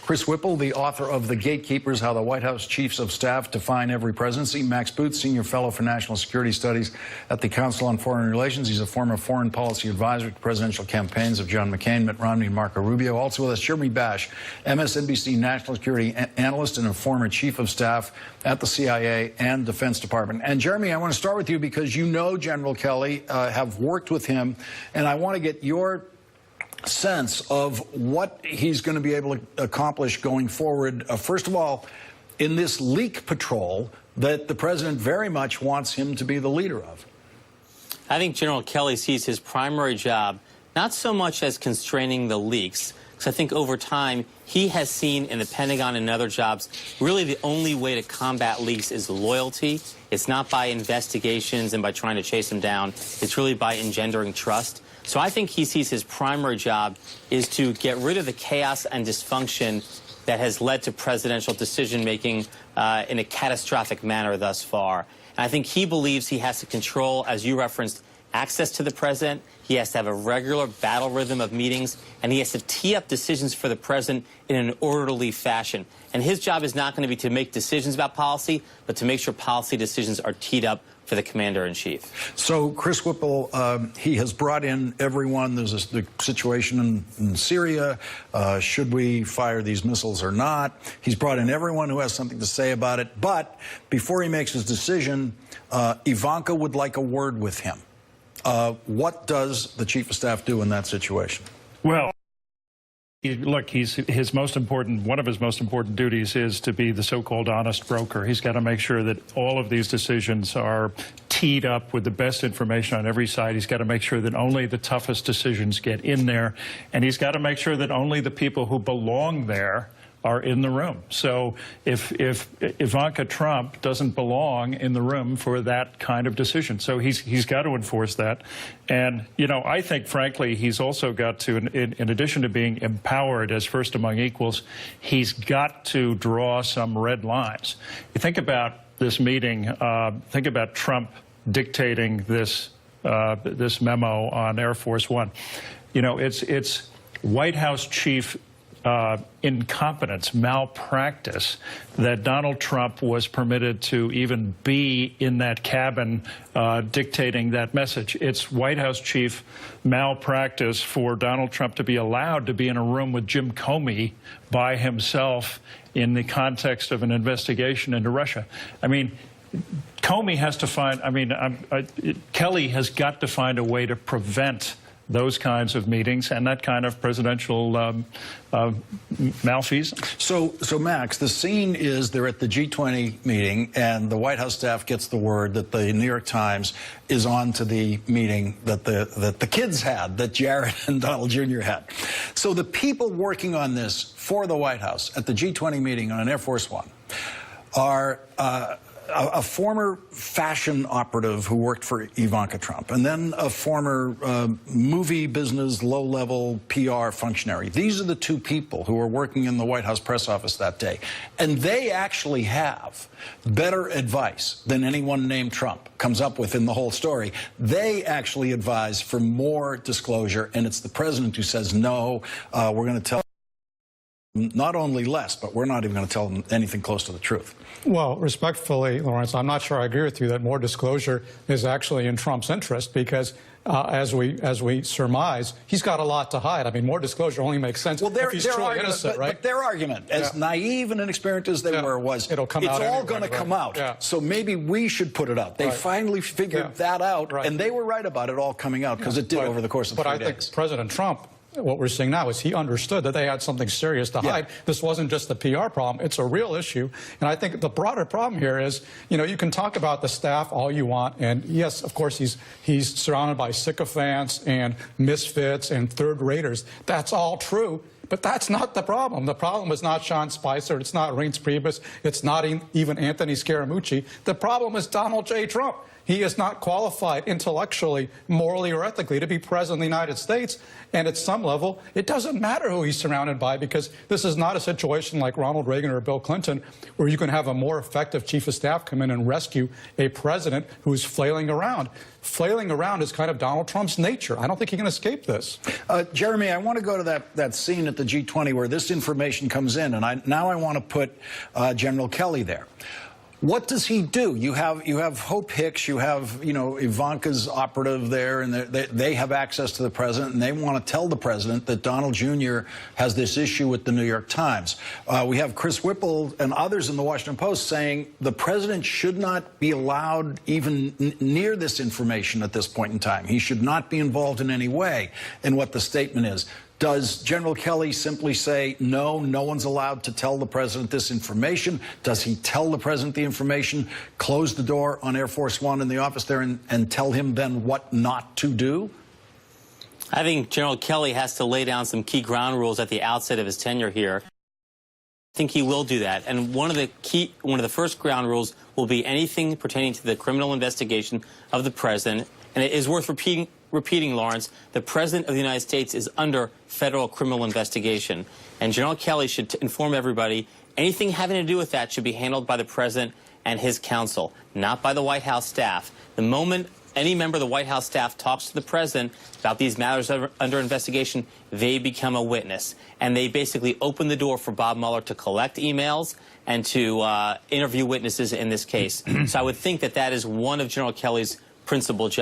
Chris Whipple, the author of The Gatekeepers, How the White House Chiefs of Staff Define Every Presidency. Max Booth, Senior Fellow for National Security Studies at the Council on Foreign Relations. He's a former foreign policy advisor to presidential campaigns of John McCain, Mitt Romney, and Marco Rubio. Also with us, Jeremy Bash, MSNBC national security analyst and a former chief of staff at the CIA and Defense Department. And Jeremy, I want to start with you because you know General Kelly, have worked with him, and I want to get your sense of what he's going to be able to accomplish going forward. First of all, in this leak patrol that the president very much wants him to be the leader of. I think General Kelly sees his primary job not so much as constraining the leaks, because I think over time he has seen in the Pentagon and other jobs really the only way to combat leaks is loyalty. It's not by investigations and by trying to chase them down. It's really by engendering trust. So I think he sees his primary job is to get rid of the chaos and dysfunction that has led to presidential decision-making in a catastrophic manner thus far. And I think he believes he has to control, as you referenced, access to the president. He has to have a regular battle rhythm of meetings, and he has to tee up decisions for the president in an orderly fashion. And his job is not going to be to make decisions about policy, but to make sure policy decisions are teed up for the commander-in-chief. So Chris Whipple, he has brought in everyone. There's the situation in Syria. Should we fire these missiles or not? He's brought in everyone who has something to say about it. But before he makes his decision, Ivanka would like a word with him. What does the chief of staff do in that situation? Well, look, one of his most important duties is to be the so-called honest broker. He's got to make sure that all of these decisions are teed up with the best information on every side. He's got to make sure that only the toughest decisions get in there, and he's got to make sure that only the people who belong there are in the room. So if Ivanka Trump doesn't belong in the room for that kind of decision, so he's got to enforce that. And, you know, I think, frankly, he's also got to, in addition to being empowered as first among equals, he's got to draw some red lines. You think about this meeting, think about Trump dictating this memo on Air Force One. You know, it's White House chief incompetence, malpractice, that Donald Trump was permitted to even be in that cabin dictating that message. It's White House chief malpractice for Donald Trump to be allowed to be in a room with Jim Comey by himself in the context of an investigation into Russia. I mean, Comey has to find, Kelly has got to find a way to prevent those kinds of meetings and that kind of presidential malfeasance. So Max, the scene is they're at the G20 meeting, and the White House staff gets the word that the New York Times is on to the meeting that the kids had, that Jared and Donald Jr. had. So the people working on this for the White House at the G20 meeting on Air Force One are a former fashion operative who worked for Ivanka Trump, and then a former movie business low-level PR functionary. These are the two people who were working in the White House press office that day. And they actually have better advice than anyone named Trump comes up with in the whole story. They actually advise for more disclosure, and it's the president who says, no, we're going to tell not only less, but we're not even going to tell them anything close to the truth. Well, respectfully, Lawrence, I'm not sure I agree with you that more disclosure is actually in Trump's interest, because as we surmise, he's got a lot to hide. I mean, more disclosure only makes sense if he's truly innocent, right? But their argument, as naive and inexperienced as they were, was it's all going to come out. Yeah. So maybe we should put it out. They finally figured that out, and they were right about it all coming out, because it did over the course of 3 days. But I think President Trump, what we're seeing now is he understood that they had something serious to hide. This wasn't just a PR problem. It's a real issue. And I think the broader problem here is, you know, you can talk about the staff all you want. And yes, of course, he's surrounded by sycophants and misfits and third-raters. That's all true. But that's not the problem. The problem is not Sean Spicer. It's not Reince Priebus. It's not even Anthony Scaramucci. The problem is Donald J. Trump. He is not qualified intellectually, morally, or ethically to be president of the United States. And at some level, it doesn't matter who he's surrounded by, because this is not a situation like Ronald Reagan or Bill Clinton, where you can have a more effective chief of staff come in and rescue a president who's flailing around. flailing around is kind of Donald Trump's nature. I don't think he can escape this. Jeremy, I want to go to that scene at the G20 where this information comes in, and now I want to put General Kelly there. What does he do? You have Hope Hicks, you have Ivanka's operative there, and they have access to the president, and they want to tell the president that Donald Jr. has this issue with the New York Times. We have Chris Whipple and others in the Washington Post saying the president should not be allowed even near this information at this point in time. He should not be involved in any way in what the statement is. Does General Kelly simply say, no one's allowed to tell the president this information? Does he tell the president the information, close the door on Air Force One in the office there, and tell him then what not to do? I think General Kelly has to lay down some key ground rules at the outset of his tenure here. I think he will do that. And one of the first ground rules will be anything pertaining to the criminal investigation of the president. And it is worth repeating, Lawrence, the President of the United States is under federal criminal investigation. And General Kelly should inform everybody anything having to do with that should be handled by the President and his counsel, not by the White House staff. The moment any member of the White House staff talks to the President about these matters under investigation, they become a witness. And they basically open the door for Bob Mueller to collect emails and to interview witnesses in this case. So I would think that that is one of General Kelly's principal jobs.